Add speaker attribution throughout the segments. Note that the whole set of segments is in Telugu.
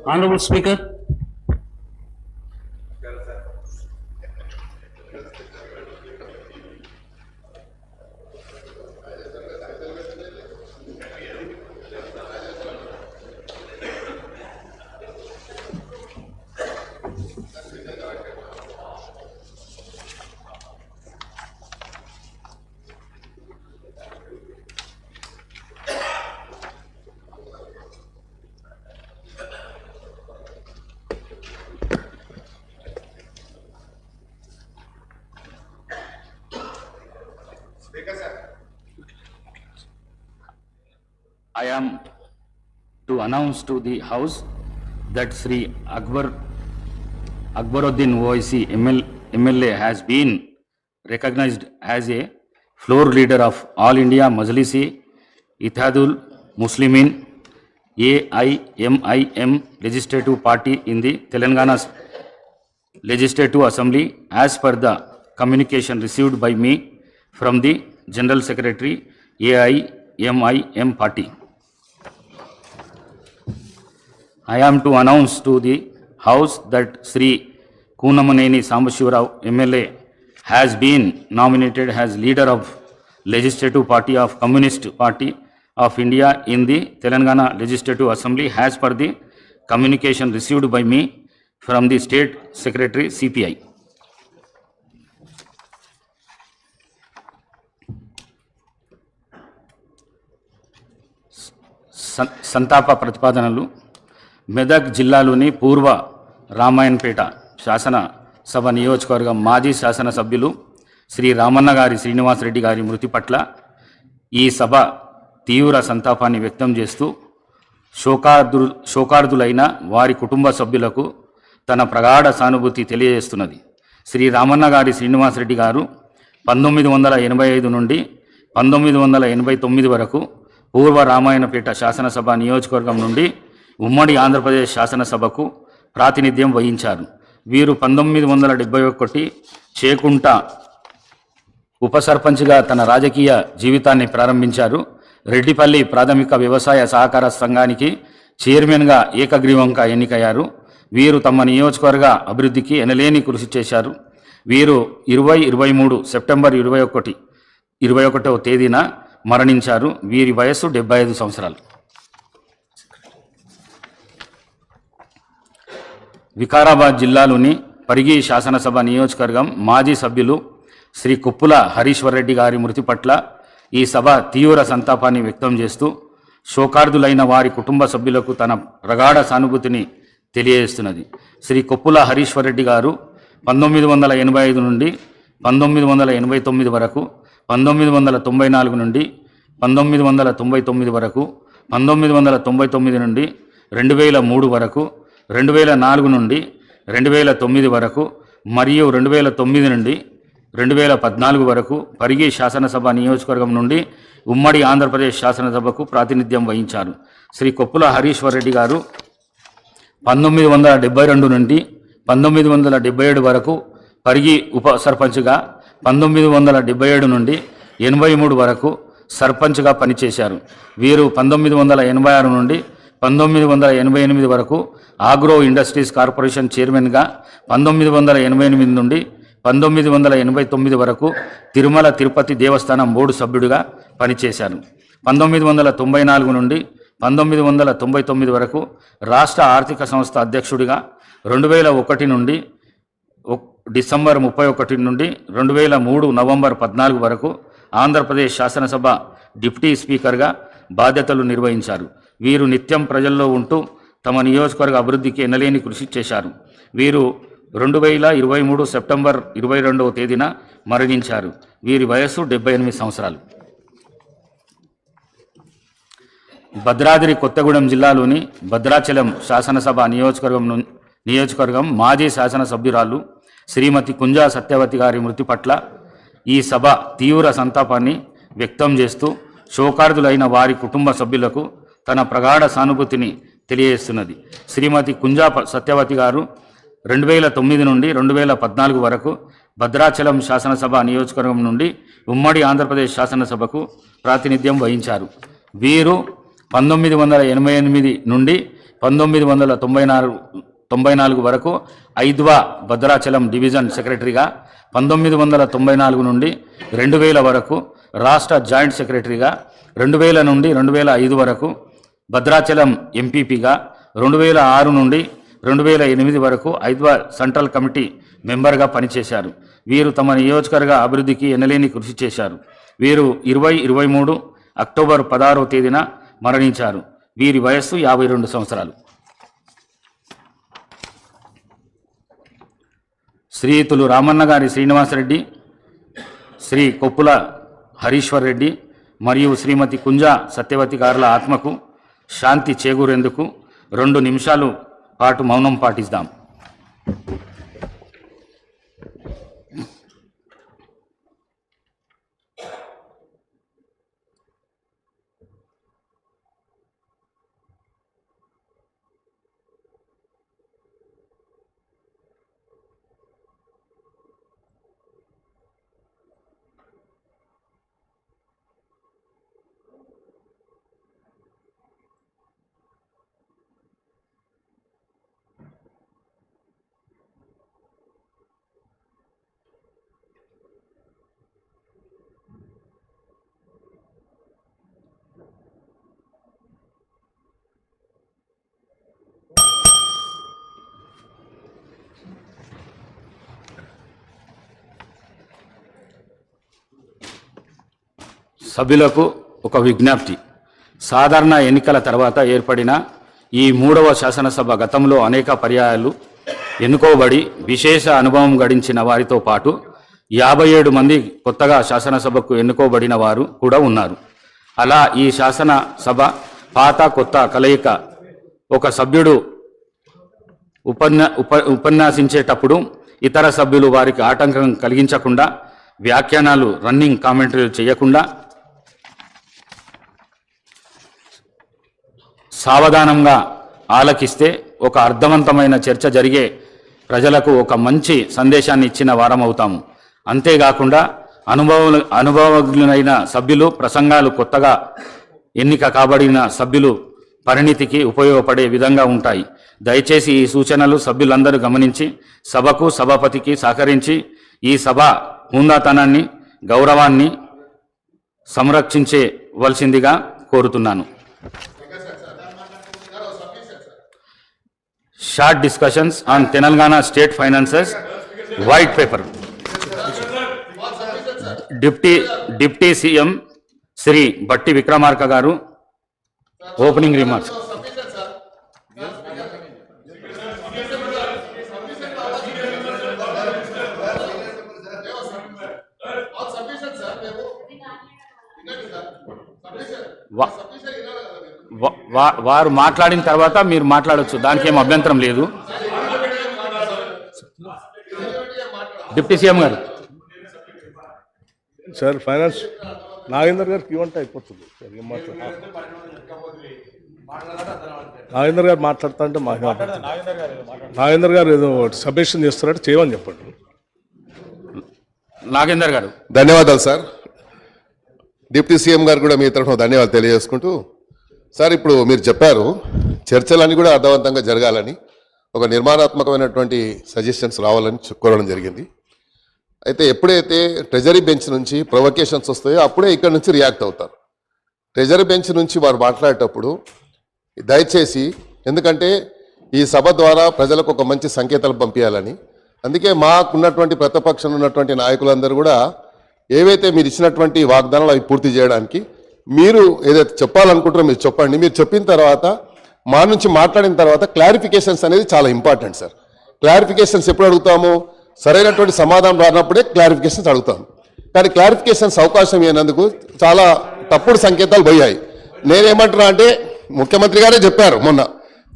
Speaker 1: Honorable Speaker. I am to announce to the House that Sri Akbaruddin OIC MLA has been recognized as a floor leader of All India Majlisi Ittihadul Muslimin AIMIM Legislative Party in the Telangana Legislative Assembly as per the communication received by me from the General Secretary AIMIM Party. I am to announce to the House that Sri Kunamaneni Sambashivarav MLA has been nominated as leader of Legislative Party of Communist Party of India in the Telangana Legislative Assembly as per the communication received by me from the State Secretary CPI. సంతాప ప్రతిపాదనలు. మెదక్ జిల్లాలోని పూర్వ రామాయణపేట శాసనసభ నియోజకవర్గం మాజీ శాసనసభ్యులు శ్రీ రామన్న గారి శ్రీనివాసరెడ్డి గారి మృతి పట్ల ఈ సభ తీవ్ర సంతాపాన్ని వ్యక్తం చేస్తూ శోకార్దులైన వారి కుటుంబ సభ్యులకు తన ప్రగాఢ సానుభూతి తెలియజేస్తున్నది. శ్రీ రామన్న గారి శ్రీనివాసరెడ్డి గారు 1985 నుండి 1989 వరకు పూర్వ రామాయణపేట శాసనసభ నియోజకవర్గం నుండి ఉమ్మడి ఆంధ్రప్రదేశ్ శాసనసభకు ప్రాతినిధ్యం వహించారు. వీరు 1971 చేకుంట ఉప సర్పంచ్గా తన రాజకీయ జీవితాన్ని ప్రారంభించారు. రెడ్డిపల్లి ప్రాథమిక వ్యవసాయ సహకార సంఘానికి చైర్మన్గా ఏకగ్రీవంగా ఎన్నికయ్యారు. వీరు తమ నియోజకవర్గ అభివృద్ధికి ఎనలేని కృషి చేశారు. వీరు 23 సెప్టెంబర్ 21వ తేదీన మరణించారు. వీరి వయస్సు 75 సంవత్సరాలు. వికారాబాద్ జిల్లాలోని పరిగి శాసనసభ నియోజకవర్గం మాజీ సభ్యులు శ్రీ కొప్పుల హరీశ్వర్ రెడ్డి గారి మృతి పట్ల ఈ సభ తీవ్ర సంతాపాన్ని వ్యక్తం చేస్తూ శోకార్దులైన వారి కుటుంబ సభ్యులకు తన ప్రగాఢ సానుభూతిని తెలియజేస్తున్నది. శ్రీ కొప్పుల హరీశ్వర్ రెడ్డి గారు 1985 నుండి 1989 వరకు, 1994 నుండి 1999 వరకు, 1999 నుండి 2003 వరకు, 2004 నుండి 2009 వరకు మరియు 2009 నుండి 2014 వరకు పరిగి శాసనసభ నియోజకవర్గం నుండి ఉమ్మడి ఆంధ్రప్రదేశ్ శాసనసభకు ప్రాతినిధ్యం వహించారు. శ్రీ కొప్పుల హరీశ్వర్ రెడ్డి గారు 1972 నుండి 1977 వరకు పరిగి ఉప సర్పంచ్గా, 1977 నుండి 83 వరకు సర్పంచ్గా పనిచేశారు. వీరు 1986 నుండి 1988 వరకు ఆగ్రో ఇండస్ట్రీస్ కార్పొరేషన్ చైర్మన్గా, 1988 నుండి 1989 వరకు తిరుమల తిరుపతి దేవస్థానం బోర్డు సభ్యుడిగా పనిచేశారు. 1994 నుండి 1999 వరకు రాష్ట్ర ఆర్థిక సంస్థ అధ్యక్షుడిగా, 2001 నుండి డిసెంబర్ 31 నుండి 2003 నవంబర్ 14 వరకు ఆంధ్రప్రదేశ్ శాసనసభ డిప్యూటీ స్పీకర్గా బాధ్యతలు నిర్వహించారు. వీరు నిత్యం ప్రజల్లో ఉంటూ తమ నియోజకవర్గ అభివృద్ధికి ఎనలేని కృషి చేశారు. వీరు 2023 సెప్టెంబర్ 22వ తేదీన మరణించారు. వీరి వయస్సు 78 సంవత్సరాలు. భద్రాద్రి కొత్తగూడెం జిల్లాలోని భద్రాచలం శాసనసభ నియోజకవర్గం మాజీ శాసనసభ్యురాలు శ్రీమతి కుంజా సత్యవతి గారి మృతి పట్ల ఈ సభ తీవ్ర సంతాపాన్ని వ్యక్తం చేస్తూ శోకార్దులైన వారి కుటుంబ సభ్యులకు తన ప్రగాఢ సానుభూతిని తెలియజేస్తున్నది. శ్రీమతి కుంజా సత్యవతి గారు 2009 నుండి 2014 వరకు భద్రాచలం శాసనసభ నియోజకవర్గం నుండి ఉమ్మడి ఆంధ్రప్రదేశ్ శాసనసభకు ప్రాతినిధ్యం వహించారు. వీరు 1988 నుండి 1994 వరకు ఐద్వా భద్రాచలం డివిజన్ సెక్రటరీగా, 1994 నుండి 2000 వరకు రాష్ట్ర జాయింట్ సెక్రటరీగా, 2000 నుండి 2005 వరకు భద్రాచలం ఎంపీపీగా, 2006 నుండి 2008 వరకు ఐద్వా సెంట్రల్ కమిటీ మెంబర్గా పనిచేశారు. వీరు తమ నియోజకవర్గ అభివృద్ధికి ఎనలేని కృషి చేశారు. వీరు 2023 అక్టోబర్ 16వ తేదీన మరణించారు. వీరి వయస్సు 52 సంవత్సరాలు. శ్రీయుతులు రామన్న గారి శ్రీనివాసరెడ్డి, శ్రీ కొప్పుల హరీశ్వర్ రెడ్డి మరియు శ్రీమతి కుంజా సత్యవతి గారుల ఆత్మకు శాంతి చేకూరేందుకు 2 నిమిషాలు పాటు మౌనం పాటిస్తాం. సభ్యులకు ఒక విజ్ఞప్తి. సాధారణ ఎన్నికల తర్వాత ఏర్పడిన ఈ 3వ శాసనసభ గతంలో అనేక పర్యాయాలు ఎన్నుకోబడి విశేష అనుభవం గడించిన వారితో పాటు 57 మంది కొత్తగా శాసనసభకు ఎన్నుకోబడిన వారు కూడా ఉన్నారు. అలా ఈ శాసనసభ పాత కొత్త కలయిక. ఒక సభ్యుడు ఉపన్యాసించేటప్పుడు ఇతర సభ్యులు వారికి ఆటంకం కలిగించకుండా, వ్యాఖ్యానాలు రన్నింగ్ కామెంటరీలు చేయకుండా సావధానంగా ఆలకిస్తే ఒక అర్థవంతమైన చర్చ జరిగే ప్రజలకు ఒక మంచి సందేశాన్ని ఇచ్చిన వారమవుతాము. అంతేకాకుండా అనుభవజ్ఞులైన సభ్యులు ప్రసంగాలు కొత్తగా ఎన్నిక కాబడిన సభ్యులు పరిణితికి ఉపయోగపడే విధంగా ఉంటాయి. దయచేసి ఈ సూచనలు సభ్యులందరూ గమనించి సభకు సభాపతికి సహకరించి ఈ సభ హుందాతనాన్ని, గౌరవాన్ని సంరక్షించవలసిందిగా కోరుతున్నాను. Short discussions on Telangana state finances white paper. Deputy CM Sri Batti Vikramarka garu opening remarks. వారు మాట్లాడిన తర్వాత మీరు మాట్లాడవచ్చు, దానికి ఏం అభ్యంతరం లేదు. డిప్యూటీ సీఎం గారు.
Speaker 2: సార్ ఫైనాన్స్ నాగేందర్ గారికి ఇవ్వంటే అయిపోతుంది సార్. ఏం నాగేందర్ గారు మాట్లాడుతా అంటే నాగేందర్ గారు ఏదో సబ్మిషన్ చేస్తారంటే చేయమని చెప్పండి.
Speaker 1: నాగేందర్ గారు.
Speaker 3: ధన్యవాదాలు సార్. డిప్యూటీ సీఎం గారు కూడా మీ తరఫున ధన్యవాదాలు తెలియజేసుకుంటూ, సార్ ఇప్పుడు మీరు చెప్పారు చర్చలన్నీ కూడా అర్థవంతంగా జరగాలని, ఒక నిర్మాణాత్మకమైనటువంటి సజెషన్స్ రావాలని కోరడం జరిగింది. అయితే ఎప్పుడైతే ట్రెజరీ బెంచ్ నుంచి ప్రొవకేషన్స్ వస్తాయో అప్పుడే ఇక్కడ నుంచి రియాక్ట్ అవుతారు. ట్రెజరీ బెంచ్ నుంచి వారు మాట్లాడేటప్పుడు దయచేసి, ఎందుకంటే ఈ సభ ద్వారా ప్రజలకు ఒక మంచి సంకేతాలు పంపించాలని, అందుకే మాకున్నటువంటి ప్రతిపక్షంలో ఉన్నటువంటి నాయకులందరూ కూడా ఏవైతే మీరు ఇచ్చినటువంటి వాగ్దానాలు అవి పూర్తి చేయడానికి మీరు ఏదైతే చెప్పాలనుకుంటారో మీరు చెప్పండి. మీరు చెప్పిన తర్వాత మా నుంచి మాట్లాడిన తర్వాత క్లారిఫికేషన్స్ అనేది చాలా ఇంపార్టెంట్ సార్. క్లారిఫికేషన్స్ ఎప్పుడు అడుగుతాము? సరైనటువంటి సమాధానం రానప్పుడే క్లారిఫికేషన్స్ అడుగుతాం. కానీ క్లారిఫికేషన్స్ అవకాశం ఇవ్వనందుకు చాలా తప్పుడు సంకేతాలు పోయాయి. నేనేమంటున్నా అంటే, ముఖ్యమంత్రి గారే చెప్పారు మొన్న,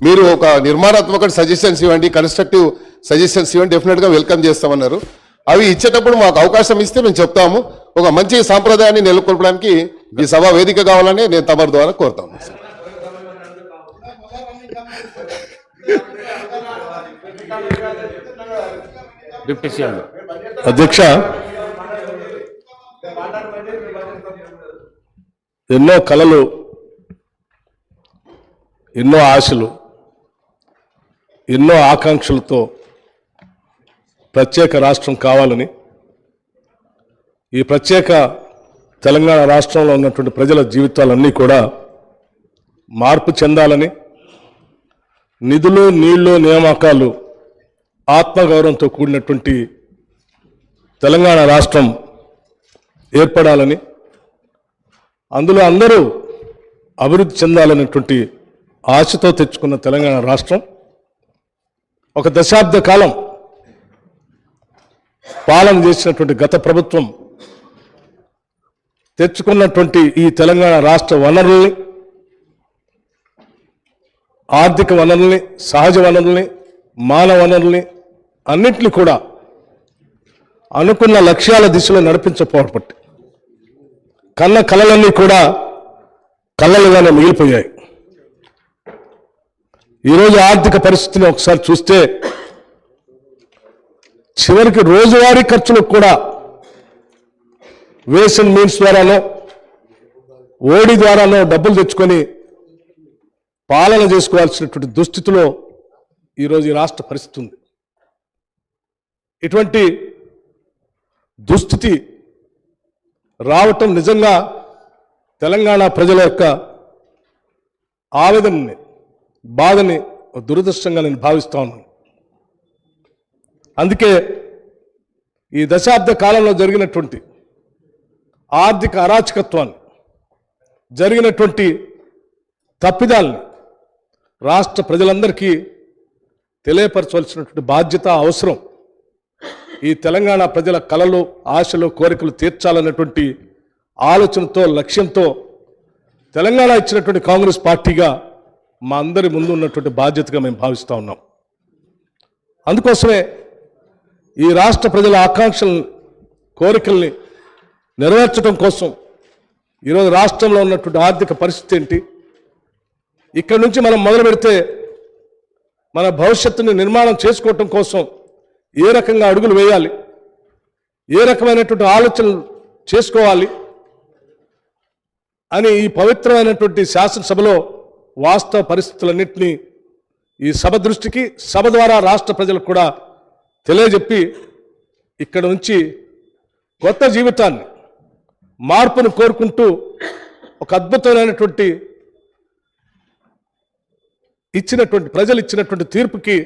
Speaker 3: మీరు ఒక నిర్మాణాత్మక సజెషన్స్ ఇవ్వండి, కన్స్ట్రక్టివ్ సజెషన్స్ ఇవ్వండి, డెఫినెట్గా వెల్కమ్ చేస్తామన్నారు. అవి ఇచ్చేటప్పుడు మాకు అవకాశం ఇస్తే మేము చెప్తాము. ఒక మంచి సాంప్రదాయాన్ని నెలకొల్పడానికి ఈ సభ వేదిక కావాలని నేను తమరి ద్వారా కోరుతాను.
Speaker 2: అధ్యక్ష, ఎన్నో కలలు, ఎన్నో ఆశలు, ఎన్నో ఆకాంక్షలతో ప్రత్యేక రాష్ట్రం కావాలని, ఈ ప్రత్యేక తెలంగాణ రాష్ట్రంలో ఉన్నటువంటి ప్రజల జీవితాలన్నీ కూడా మార్పు చెందాలని, నిధులు నీళ్లు నియామకాలు ఆత్మగౌరవంతో కూడినటువంటి తెలంగాణ రాష్ట్రం ఏర్పడాలని, అందులో అందరూ అభివృద్ధి చెందాలనేటువంటి ఆశతో తెచ్చుకున్న తెలంగాణ రాష్ట్రం ఒక దశాబ్ద కాలం పాలన చేసినటువంటి గత ప్రభుత్వం తెచ్చుకున్నటువంటి ఈ తెలంగాణ రాష్ట్ర వనరుల్ని, ఆర్థిక వనరుల్ని, సహజ వనరుల్ని, మానవ వనరుల్ని అన్నింటినీ కూడా అనుకున్న లక్ష్యాల దిశలో నడిపించకపోవడం కన్న కళలన్నీ కూడా కళ్ళలుగానే మిగిలిపోయాయి. ఈరోజు ఆర్థిక పరిస్థితిని ఒకసారి చూస్తే చివరికి రోజువారీ ఖర్చులకు కూడా వేస్ అండ్ మీన్స్ ద్వారానో ఓడి ద్వారానో డబ్బులు తెచ్చుకొని పాలన చేసుకోవాల్సినటువంటి దుస్థితిలో ఈరోజు ఈ రాష్ట్ర పరిస్థితి ఉంది. ఇటువంటి దుస్థితి రావటం నిజంగా తెలంగాణ ప్రజల యొక్క ఆవేదనని, బాధని దురదృష్టంగా నేను భావిస్తా ఉన్నాను. అందుకే ఈ దశాబ్ద కాలంలో జరిగినటువంటి ఆర్థిక అరాచకత్వాన్ని, జరిగినటువంటి తప్పిదాల్ని రాష్ట్ర ప్రజలందరికీ తెలియపరచవలసినటువంటి బాధ్యత, అవసరం. ఈ తెలంగాణ ప్రజల కలలు, ఆశలు, కోరికలు తీర్చాలన్నటువంటి ఆలోచనతో, లక్ష్యంతో తెలంగాణ ఇచ్చినటువంటి కాంగ్రెస్ పార్టీగా మా అందరి ముందు ఉన్నటువంటి బాధ్యతగా మేము భావిస్తూ ఉన్నాం. అందుకోసమే ఈ రాష్ట్ర ప్రజల ఆకాంక్షలను, కోరికల్ని నెరవేర్చడం కోసం ఈరోజు రాష్ట్రంలో ఉన్నటువంటి ఆర్థిక పరిస్థితి ఏంటి, ఇక్కడి నుంచి మనం మొదలు పెడితే మన భవిష్యత్తుని నిర్మాణం చేసుకోవటం కోసం ఏ రకంగా అడుగులు వేయాలి, ఏ రకమైనటువంటి ఆలోచనలు చేసుకోవాలి అని ఈ పవిత్రమైనటువంటి శాసనసభలో వాస్తవ పరిస్థితులన్నింటినీ ఈ సభ దృష్టికి, సభ ద్వారా రాష్ట్ర ప్రజలకు కూడా తెలియజెప్పి ఇక్కడ నుంచి కొత్త జీవితాన్ని, మార్పును కోరుకుంటూ ఒక అద్భుతమైనటువంటి ప్రజలు ఇచ్చినటువంటి తీర్పుకి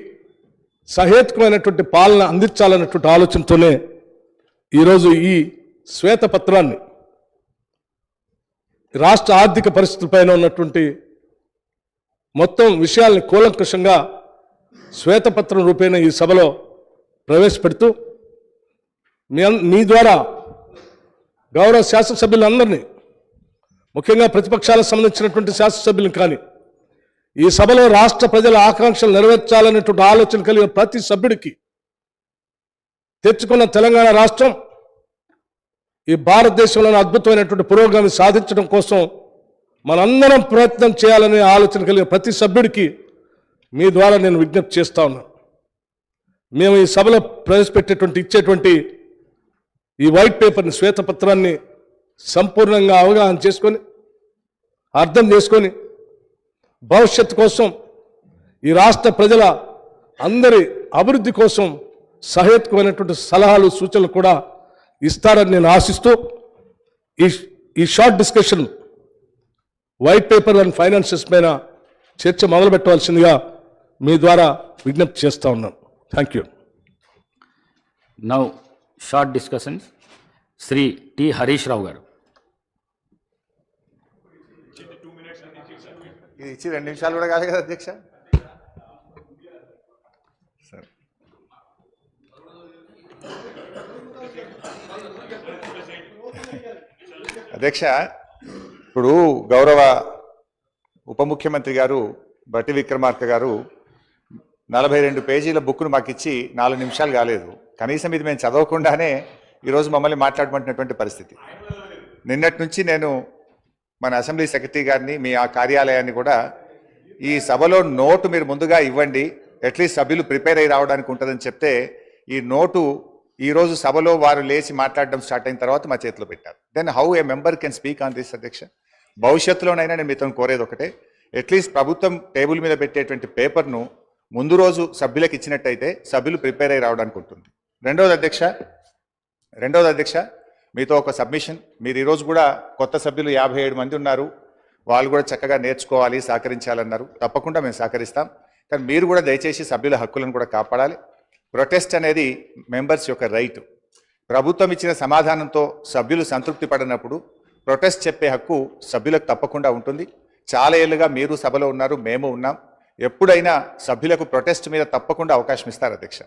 Speaker 2: సహేతుకమైనటువంటి పాలన అందించాలన్నటువంటి ఆలోచనతోనే ఈరోజు ఈ శ్వేతపత్రాన్ని, రాష్ట్ర ఆర్థిక పరిస్థితులపైన ఉన్నటువంటి మొత్తం విషయాల్ని కూలంకషంగా శ్వేతపత్రం రూపేణ ఈ సభలో ప్రవేశపెడుతూ మీ ద్వారా గౌరవ శాసనసభ్యులందరినీ, ముఖ్యంగా ప్రతిపక్షాలకు సంబంధించినటువంటి శాసనసభ్యులను కానీ, ఈ సభలో రాష్ట్ర ప్రజల ఆకాంక్షలు నెరవేర్చాలనేటువంటి ఆలోచన కలిగిన ప్రతి సభ్యుడికి తెచ్చుకున్న తెలంగాణ రాష్ట్రం ఈ భారతదేశంలోని అద్భుతమైనటువంటి పురోగతి సాధించడం కోసం మనందరం ప్రయత్నం చేయాలనే ఆలోచన కలిగిన ప్రతి సభ్యుడికి మీ ద్వారా నేను విజ్ఞప్తి చేస్తా ఉన్నాను. మేము ఈ సభలో ఇచ్చేటువంటి ఈ వైట్ పేపర్ని, శ్వేతపత్రాన్ని సంపూర్ణంగా అవగాహన చేసుకొని, అర్థం చేసుకొని, భవిష్యత్తు కోసం, ఈ రాష్ట్ర ప్రజల అందరి అభివృద్ధి కోసం సహేతుకమైనటువంటి సలహాలు, సూచనలు కూడా ఇస్తారని నేను ఆశిస్తూ ఈ short discussion white paper and finances పైన చర్చ మొదలు పెట్టవలసిందిగా మీ ద్వారా విజ్ఞప్తి చేస్తా ఉన్నాను. Thank you.
Speaker 1: Now short discussion Shri T Harish Rao garu.
Speaker 4: ఇది ఇచ్చి 2 నిమిషాలు కూడా కాదు కదా అధ్యక్ష. సరే, అధ్యక్ష, ఇప్పుడు గౌరవ ఉప ముఖ్యమంత్రి గారు బట్టి విక్రమార్క గారు 42 పేజీల బుక్ను మాకు ఇచ్చి 4 నిమిషాలు కాలేదు. కనీసం ఇది మేము చదవకుండానే ఈరోజు మమ్మల్ని మాట్లాడమంటున్నటువంటి పరిస్థితి. నిన్నటి నుంచి నేను మన అసెంబ్లీ సెక్రటరీ గారిని, మీ ఆ కార్యాలయాన్ని కూడా ఈ సభలో నోటు మీరు ముందుగా ఇవ్వండి, అట్లీస్ట్ సభ్యులు ప్రిపేర్ అయ్యి రావడానికి ఉంటుందని చెప్తే ఈ నోటు ఈరోజు సభలో వారు లేచి మాట్లాడడం స్టార్ట్ అయిన తర్వాత మా చేతిలో పెట్టారు. Then how a member can speak on this అధ్యక్ష? భవిష్యత్తులోనైనా నేను మీతో కోరేది ఒకటే, అట్లీస్ట్ ప్రభుత్వం టేబుల్ మీద పెట్టేటువంటి పేపర్ను ముందు రోజు సభ్యులకు ఇచ్చినట్టయితే సభ్యులు ప్రిపేర్ అయ్యి రావడానికి ఉంటుంది. రెండవది అధ్యక్ష మీతో ఒక సబ్మిషన్. మీరు ఈరోజు కూడా కొత్త సభ్యులు 57 మంది ఉన్నారు, వాళ్ళు కూడా చక్కగా నేర్చుకోవాలి, సహకరించాలన్నారు. తప్పకుండా మేము సహకరిస్తాం. కానీ మీరు కూడా దయచేసి సభ్యుల హక్కులను కూడా కాపాడాలి. ప్రొటెస్ట్ అనేది మెంబర్స్ యొక్క రైట్. ప్రభుత్వం ఇచ్చిన సమాధానంతో సభ్యులు సంతృప్తి పడినప్పుడు ప్రొటెస్ట్ చెప్పే హక్కు సభ్యులకు తప్పకుండా ఉంటుంది. చాలా ఏళ్ళుగా మీరు సభలో ఉన్నారు, మేము ఉన్నాం. ఎప్పుడైనా సభ్యులకు ప్రొటెస్ట్ మీద తప్పకుండా అవకాశం ఇస్తారు అధ్యక్ష.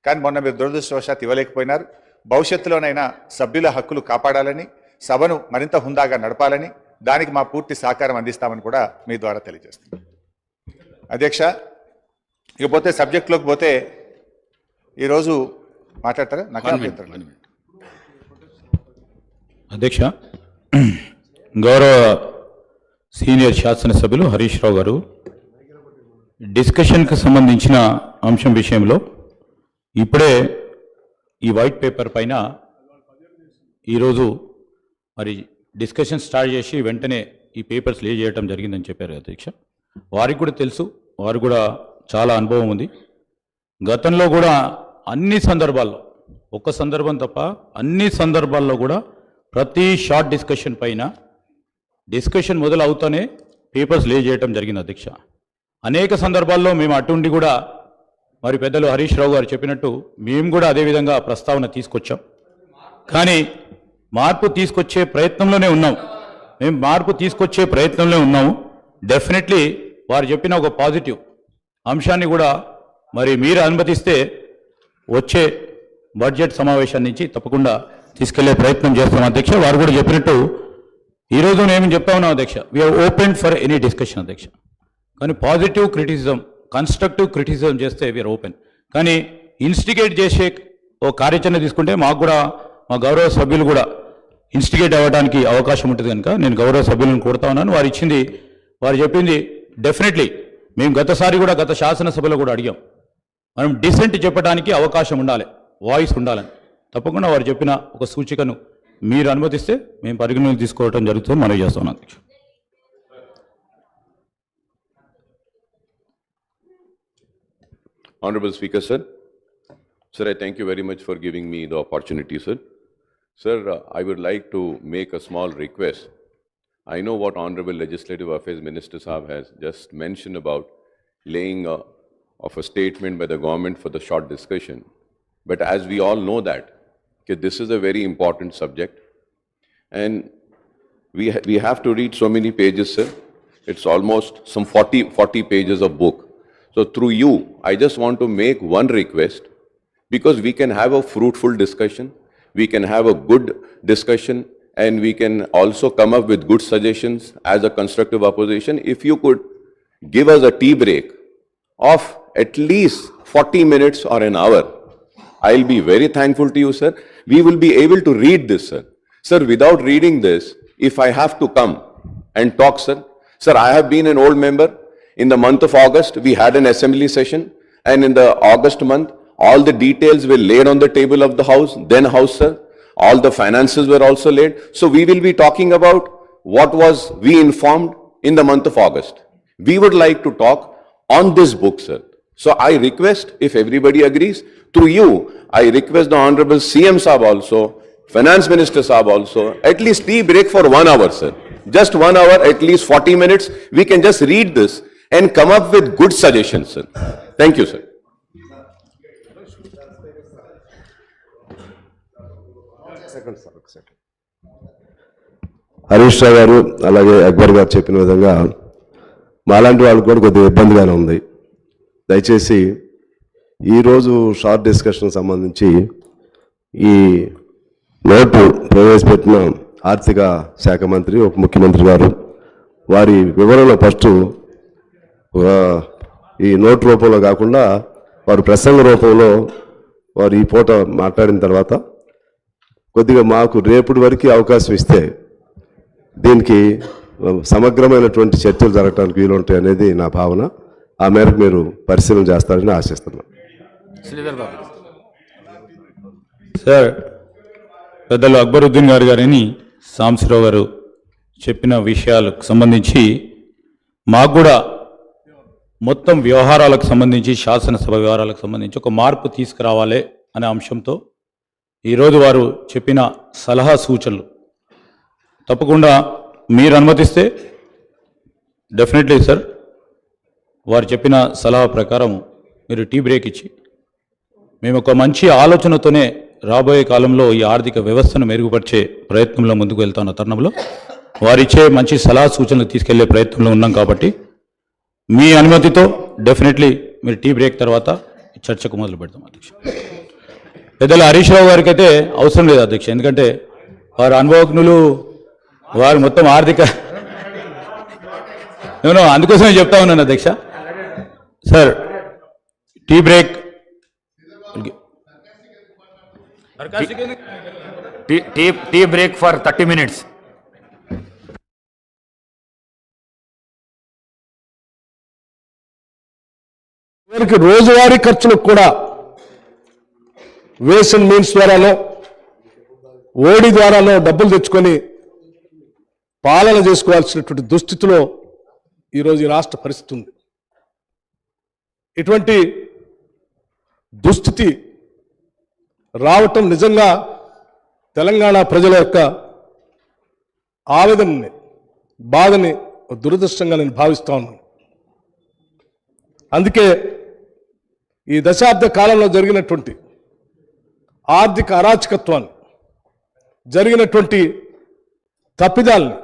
Speaker 4: కానీ మొన్న మీరు దురదృష్టవశాత్తు ఇవ్వలేకపోయినారు. భవిష్యత్తులోనైనా సభ్యుల హక్కులు కాపాడాలని, సభను మరింత హుందాగా నడపాలని, దానికి మా పూర్తి సహకారం అందిస్తామని కూడా మీ ద్వారా తెలియజేస్తాం. అధ్యక్ష, ఇకపోతే సబ్జెక్టులోకి పోతే ఈరోజు మాట్లాడతారా? నాకు
Speaker 5: అధ్యక్ష, గౌరవ సీనియర్ శాసనసభ్యులు హరీష్ రావు గారు డిస్కషన్కి సంబంధించిన అంశం విషయంలో ఇప్పుడే ఈ వైట్ పేపర్ పైన ఈరోజు మరి డిస్కషన్ స్టార్ట్ చేసి వెంటనే ఈ పేపర్స్ లే చేయడం జరిగిందని చెప్పారు అధ్యక్ష. వారికి కూడా తెలుసు, వారు కూడా చాలా అనుభవం ఉంది. గతంలో కూడా అన్ని సందర్భాల్లో, ఒక్క సందర్భం తప్ప అన్ని సందర్భాల్లో కూడా ప్రతి షార్ట్ డిస్కషన్ పైన డిస్కషన్ మొదలవుతానే పేపర్స్ లే చేయడం జరిగింది అధ్యక్ష. అనేక సందర్భాల్లో మేము అటుండి కూడా మరి పెద్దలు హరీష్ రావు గారు చెప్పినట్టు మేము కూడా అదేవిధంగా ప్రస్తావన తీసుకొచ్చాం. కానీ మార్పు తీసుకొచ్చే ప్రయత్నంలోనే ఉన్నాం. మేము మార్పు తీసుకొచ్చే ప్రయత్నంలో ఉన్నాము. డెఫినెట్లీ వారు చెప్పిన ఒక పాజిటివ్ అంశాన్ని కూడా మరి మీరు అనుమతిస్తే వచ్చే బడ్జెట్ సమావేశం నుంచి తప్పకుండా తీసుకెళ్లే ప్రయత్నం చేస్తాం అధ్యక్ష. వారు కూడా చెప్పినట్టు ఈరోజు నేను చెప్తా ఉన్నాం అధ్యక్ష, we are open for any discussion అధ్యక్ష. కానీ పాజిటివ్ క్రిటిసిజం, కన్స్ట్రక్టివ్ క్రిటిసిజం చేస్తే వీఆర్ ఓపెన్. కానీ ఇన్స్టిగేట్ చేసే ఓ కార్యాచరణ తీసుకుంటే మాకు కూడా మా గౌరవ సభ్యులు కూడా ఇన్స్టిగేట్ అవ్వడానికి అవకాశం ఉంటుంది కనుక నేను గౌరవ సభ్యులను కోరుతా ఉన్నాను. వారు చెప్పింది డెఫినెట్లీ మేము గత శాసనసభలో కూడా అడిగాం. మనం డిసెంట్ చెప్పడానికి అవకాశం ఉండాలి, వాయిస్ ఉండాలని. తప్పకుండా వారు చెప్పిన ఒక సూచికను మీరు అనుమతిస్తే మేము పరిగణలోకి తీసుకోవడం జరుగుతుంది మనవి చేస్తున్నాం అధ్యక్ష.
Speaker 6: Honorable Speaker, sir. Sir, I thank you very much for giving me the opportunity, sir. Sir, I would like to make a small request. I know what Honorable Legislative Affairs Minister Saab has just mentioned about laying of a statement by the government for the short discussion. But as we all know that, okay, this is a very important subject. And we have to read so many pages, sir. It's almost some 40 pages of book. So through you, I just want to make one request, because we can have a fruitful discussion, we can have a good discussion, and we can also come up with good suggestions as a constructive opposition. If you could give us a tea break of at least 40 minutes or an hour, I'll be very thankful to you, sir. We will be able to read this, sir. Sir, without reading this, if I have to come and talk, sir, I have been an old member. In the month of August, we had an assembly session, and in the August month, all the details were laid on the table of the House, sir. All the finances were also laid. So we will be talking about what was we informed in the month of August. We would like to talk on this book, sir. So I request, if everybody agrees, through you, I request the Honorable CM Saab also, Finance Minister Saab also, at least tea break for 1 hour, sir. Just 1 hour, at least 40 minutes. We can just read this and come up with good suggestions, sir. Thank you, sir.
Speaker 7: Harish Rao గారు అలాగే అక్బర్ గారు చెప్పిన విధంగా మాలాంటి వాళ్ళకు కూడా కొద్దిగా ఇబ్బందిగానే ఉంది. దయచేసి ఈరోజు షార్ట్ డిస్కషన్ సంబంధించి ఈ నోటు ప్రవేశపెట్టిన ఆర్థిక శాఖ మంత్రి, ఉప ముఖ్యమంత్రి గారు వారి వివరణలో ఫస్ట్ ఈ నోటు రూపంలో కాకుండా వారు ప్రసంగ రూపంలో వారు ఈ పూట మాట్లాడిన తర్వాత కొద్దిగా మాకు రేపటి వరకు అవకాశం ఇస్తే దీనికి సమగ్రమైనటువంటి చర్చలు జరగడానికి వీలుంటాయి అనేది నా భావన. ఆ మేరకు మీరు పరిశీలన చేస్తారని ఆశిస్తున్నాను.
Speaker 5: సార్, పెద్దలు అక్బరుద్దీన్ గారు గారని సాంబశివరావు గారు చెప్పిన విషయాలకు సంబంధించి మాకు కూడా మొత్తం వ్యవహారాలకు సంబంధించి శాసనసభ వ్యవహారాలకు సంబంధించి ఒక మార్పు తీసుకురావాలి అనే అంశంతో ఈరోజు వారు చెప్పిన సలహా సూచనలు తప్పకుండా మీరు అనుమతిస్తే డెఫినెట్లీ సార్ వారు చెప్పిన సలహా ప్రకారం మీరు టీ బ్రేక్ ఇచ్చి మేము ఒక మంచి ఆలోచనతోనే రాబోయే కాలంలో ఈ ఆర్థిక వ్యవస్థను మెరుగుపరిచే ప్రయత్నంలో ముందుకు వెళ్తున్న తరుణంలో వారిచ్చే మంచి సలహా సూచనలు తీసుకెళ్లే ప్రయత్నంలో ఉన్నాం కాబట్టి మీ అనుమతితో డెఫినెట్లీ మీరు టీ బ్రేక్ తర్వాత చర్చకు మొదలు పెడతాం అధ్యక్ష. పెద్దల హరీష్ రావు గారికి అయితే అవసరం లేదు అధ్యక్ష, ఎందుకంటే వారు అనుభవజ్ఞులు, వారు మొత్తం ఆర్థిక నేను అందుకోసమే చెప్తా ఉన్నాను అధ్యక్ష. Sir tea break
Speaker 1: tea break for 30 minutes.
Speaker 2: వీరికి రోజువారీ ఖర్చులకు కూడా వేస్ అండ్ మీన్స్ ద్వారానో ఓడి ద్వారానో డబ్బులు తెచ్చుకొని పాలన చేసుకోవాల్సినటువంటి దుస్థితిలో ఈరోజు ఈ రాష్ట్ర పరిస్థితి ఉంది. ఇటువంటి దుస్థితి రావటం నిజంగా తెలంగాణ ప్రజల యొక్క ఆవేదనని, బాధని దురదృష్టంగా నేను భావిస్తా ఉన్నాను. అందుకే ఈ దశాబ్ద కాలంలో జరిగినటువంటి ఆర్థిక అరాచకత్వాన్ని, జరిగినటువంటి తప్పిదాల్ని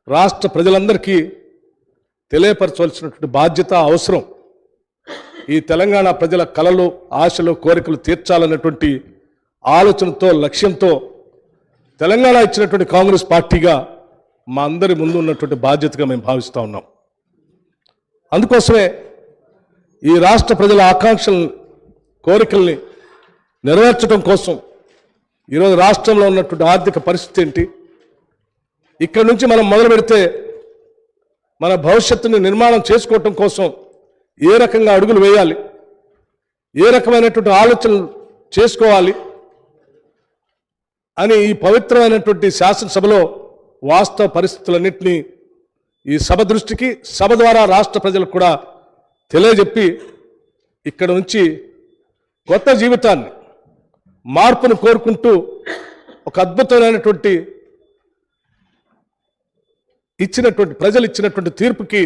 Speaker 2: రాష్ట్ర ప్రజలందరికీ తెలియపరచవలసినటువంటి బాధ్యత, అవసరం. ఈ తెలంగాణ ప్రజల కలలు, ఆశలు, కోరికలు తీర్చాలన్నటువంటి ఆలోచనతో, లక్ష్యంతో తెలంగాణ ఇచ్చినటువంటి కాంగ్రెస్ పార్టీగా మా అందరి ముందు ఉన్నటువంటి బాధ్యతగా మేము భావిస్తూ ఉన్నాం. అందుకోసమే ఈ రాష్ట్ర ప్రజల ఆకాంక్షలను, కోరికల్ని నెరవేర్చడం కోసం ఈరోజు రాష్ట్రంలో ఉన్నటువంటి ఆర్థిక పరిస్థితి ఏంటి, ఇక్కడి నుంచి మనం మొదలు పెడితే మన భవిష్యత్తుని నిర్మాణం చేసుకోవటం కోసం ఏ రకంగా అడుగులు వేయాలి, ఏ రకమైనటువంటి ఆలోచనలు చేసుకోవాలి అని ఈ పవిత్రమైనటువంటి శాసనసభలో వాస్తవ పరిస్థితులన్నింటినీ ఈ సభ దృష్టికి, సభ ద్వారా రాష్ట్ర ప్రజలకు కూడా తెలియజెప్పి ఇక్కడ నుంచి కొత్త జీవితాన్ని, మార్పును కోరుకుంటూ ఒక అద్భుతమైనటువంటి ప్రజలు ఇచ్చినటువంటి తీర్పుకి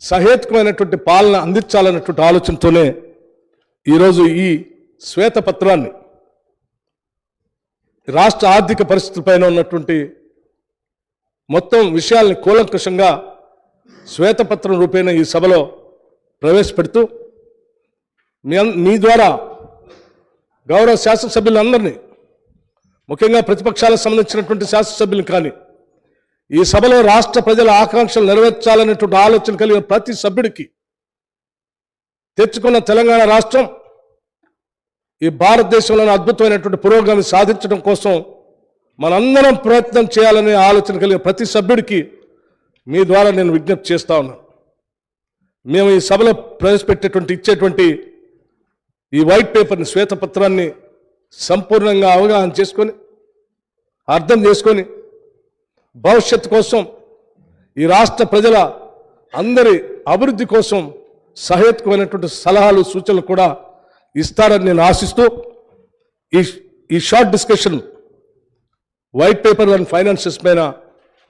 Speaker 2: సహేతుకమైనటువంటి పాలన అందించాలన్నటువంటి ఆలోచనతోనే ఈరోజు ఈ శ్వేతపత్రాన్ని, రాష్ట్ర ఆర్థిక పరిస్థితులపైన ఉన్నటువంటి మొత్తం విషయాల్ని కూలంకషంగా శ్వేతపత్రం రూపేణ ఈ సభలో ప్రవేశపెడుతూ మీ ద్వారా గౌరవ శాసనసభ్యులందరినీ, ముఖ్యంగా ప్రతిపక్షాలకు సంబంధించినటువంటి శాసనసభ్యులు కానీ, ఈ సభలో రాష్ట్ర ప్రజల ఆకాంక్షలు నెరవేర్చాలనేటువంటి ఆలోచన కలిగిన ప్రతి సభ్యుడికి తెచ్చుకున్న తెలంగాణ రాష్ట్రం ఈ భారతదేశంలోని అద్భుతమైనటువంటి పురోగతి సాధించడం కోసం మనందరం ప్రయత్నం చేయాలనే ఆలోచన కలిగిన ప్రతి సభ్యుడికి మీ ద్వారా నేను విజ్ఞప్తి చేస్తా ఉన్నాను. మేము ఈ సభలో ప్రవేశపెట్టేటువంటి, ఇచ్చేటువంటి ఈ వైట్ పేపర్ని, శ్వేతపత్రాన్ని సంపూర్ణంగా అవగాహన చేసుకొని, అర్థం చేసుకొని, భవిష్యత్తు కోసం, ఈ రాష్ట్ర ప్రజల అందరి అభివృద్ధి కోసం సహేతుకమైనటువంటి సలహాలు, సూచనలు కూడా ఇస్తారని నేను ఆశిస్తూ ఈ short discussion white paper and finances పైన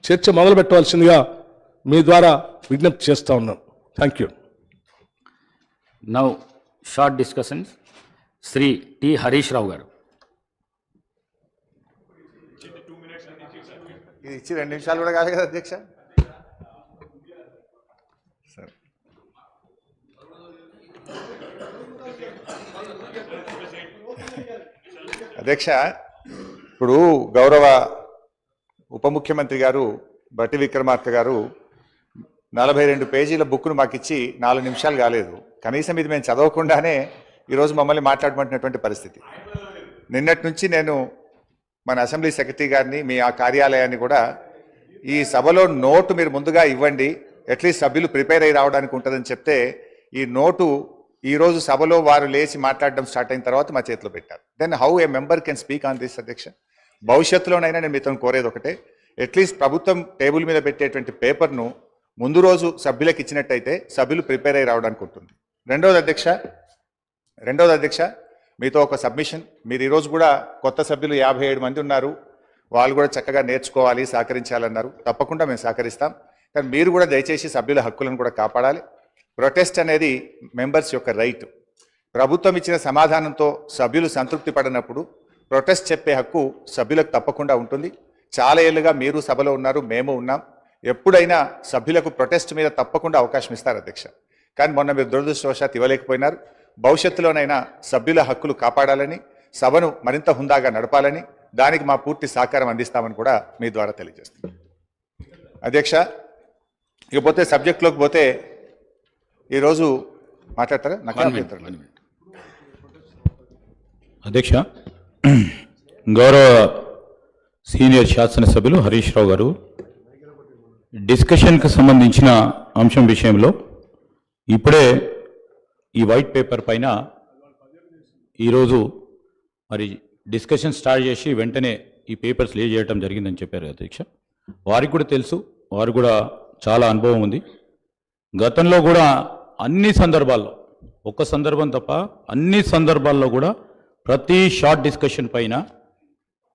Speaker 2: చర్చ మొదలు పెట్టవలసిందిగా మీ ద్వారా విజ్ఞప్తి చేస్తా ఉన్నాను. Thank you.
Speaker 1: Now short discussions. Shri T Harish Rao garu.
Speaker 4: ఇది ఇచ్చి 2 నిమిషాలు కూడా కాదు కదా అధ్యక్ష. సరే, అధ్యక్ష, ఇప్పుడు గౌరవ ఉప ముఖ్యమంత్రి గారు బట్టి విక్రమార్క గారు 42 పేజీల బుక్ను మాకు ఇచ్చి 4 నిమిషాలు కాలేదు. కనీసం ఇది మేము చదవకుండానే ఈరోజు మమ్మల్ని మాట్లాడమంటున్నటువంటి పరిస్థితి. నిన్నటి నుంచి నేను మన అసెంబ్లీ సెక్రటరీ గారిని, మీ ఆ కార్యాలయాన్ని కూడా ఈ సభలో నోటు మీరు ముందుగా ఇవ్వండి, అట్లీస్ట్ సభ్యులు ప్రిపేర్ అయ్యి రావడానికి ఉంటుందని చెప్తే ఈ నోటు ఈరోజు సభలో వారు లేచి మాట్లాడడం స్టార్ట్ అయిన తర్వాత మా చేతిలో పెట్టారు. Then how a member can speak on this అధ్యక్ష? భవిష్యత్తులోనైనా నేను మీతో కోరేది ఒకటే, అట్లీస్ట్ ప్రభుత్వం టేబుల్ మీద పెట్టేటువంటి పేపర్ను ముందు రోజు సభ్యులకు ఇచ్చినట్టయితే సభ్యులు ప్రిపేర్ అయ్యి రావడానికి ఉంటుంది. రెండవది అధ్యక్ష మీతో ఒక సబ్మిషన్. మీరు ఈరోజు కూడా కొత్త సభ్యులు 57 మంది ఉన్నారు, వాళ్ళు కూడా చక్కగా నేర్చుకోవాలి, సహకరించాలన్నారు. తప్పకుండా మేము సహకరిస్తాం. కానీ మీరు కూడా దయచేసి సభ్యుల హక్కులను కూడా కాపాడాలి. ప్రొటెస్ట్ అనేది మెంబర్స్ యొక్క రైట్. ప్రభుత్వం ఇచ్చిన సమాధానంతో సభ్యులు సంతృప్తి పడినప్పుడు ప్రొటెస్ట్ చెప్పే హక్కు సభ్యులకు తప్పకుండా ఉంటుంది. చాలా ఏళ్ళుగా మీరు సభలో ఉన్నారు, మేము ఉన్నాం. ఎప్పుడైనా సభ్యులకు ప్రొటెస్ట్ మీద తప్పకుండా అవకాశం ఇస్తారు అధ్యక్ష. కానీ మొన్న మీరు దురదృష్టవశాత్తు ఇవ్వలేకపోయినారు. భవిష్యత్తులోనైనా సభ్యుల హక్కులు కాపాడాలని, సభను మరింత హుందాగా నడపాలని, దానికి మా పూర్తి సహకారం అందిస్తామని కూడా మీ ద్వారా తెలియజేస్తాం. అధ్యక్ష, ఇకపోతే సబ్జెక్టులోకి పోతే ఈరోజు మాట్లాడతారా?
Speaker 5: అధ్యక్ష, గౌరవ సీనియర్ శాసనసభ్యులు హరీష్ రావు గారు డిస్కషన్కి సంబంధించిన అంశం విషయంలో ఇప్పుడే ఈ వైట్ పేపర్ పైన ఈరోజు మరి డిస్కషన్ స్టార్ట్ చేసి వెంటనే ఈ పేపర్స్ లే చేయడం జరిగిందని చెప్పారు అధ్యక్ష. వారికి కూడా తెలుసు, వారు కూడా చాలా అనుభవం ఉంది. గతంలో కూడా అన్ని సందర్భాల్లో, ఒక్క సందర్భం తప్ప అన్ని సందర్భాల్లో కూడా ప్రతి షార్ట్ డిస్కషన్ పైన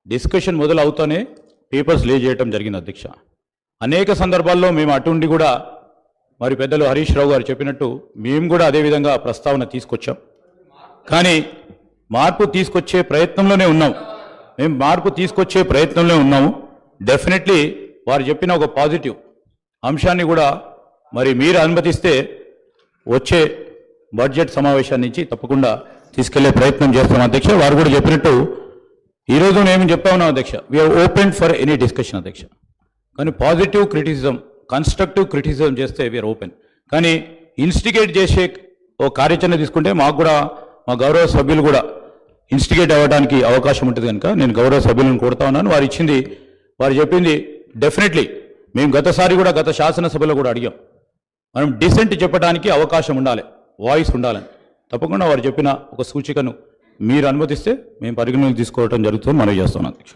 Speaker 5: డిస్కషన్ మొదలవుతానే పేపర్స్ లే చేయడం జరిగింది అధ్యక్ష. అనేక సందర్భాల్లో మేము అటుండి కూడా మరి పెద్దలు హరీష్ రావు గారు చెప్పినట్టు మేము కూడా అదేవిధంగా ప్రస్తావన తీసుకొచ్చాం. కానీ మార్పు తీసుకొచ్చే ప్రయత్నంలోనే ఉన్నాం. మేము మార్పు తీసుకొచ్చే ప్రయత్నంలో ఉన్నాము. డెఫినెట్లీ వారు చెప్పిన ఒక పాజిటివ్ అంశాన్ని కూడా మరి మీరు అనుమతిస్తే వచ్చే బడ్జెట్ సమావేశాన్ని నుంచి తప్పకుండా తీసుకెళ్లే ప్రయత్నం చేస్తాం అధ్యక్ష. వారు కూడా చెప్పినట్టు ఈరోజు మేము చెప్తా ఉన్నాం అధ్యక్ష, we are open for any discussion అధ్యక్ష. కానీ పాజిటివ్ క్రిటిసిజం, కన్స్ట్రక్టివ్ క్రిటిసిజం చేస్తే వీఆర్ ఓపెన్. కానీ ఇన్స్టిగేట్ చేసే ఓ కార్యాచరణ తీసుకుంటే మాకు కూడా మా గౌరవ సభ్యులు కూడా ఇన్స్టిగేట్ అవ్వడానికి అవకాశం ఉంటుంది కనుక నేను గౌరవ సభ్యులను కోరుతా ఉన్నాను. వారు చెప్పింది డెఫినెట్లీ మేము గత శాసనసభలో కూడా అడిగాం. మనం డిసెంట్ చెప్పడానికి అవకాశం ఉండాలి, వాయిస్ ఉండాలని. తప్పకుండా వారు చెప్పిన ఒక సూచికను మీరు అనుమతిస్తే మేము పరిగణలోకి తీసుకోవడం జరుగుతుందని మనవి చేస్తున్నాం అధ్యక్ష.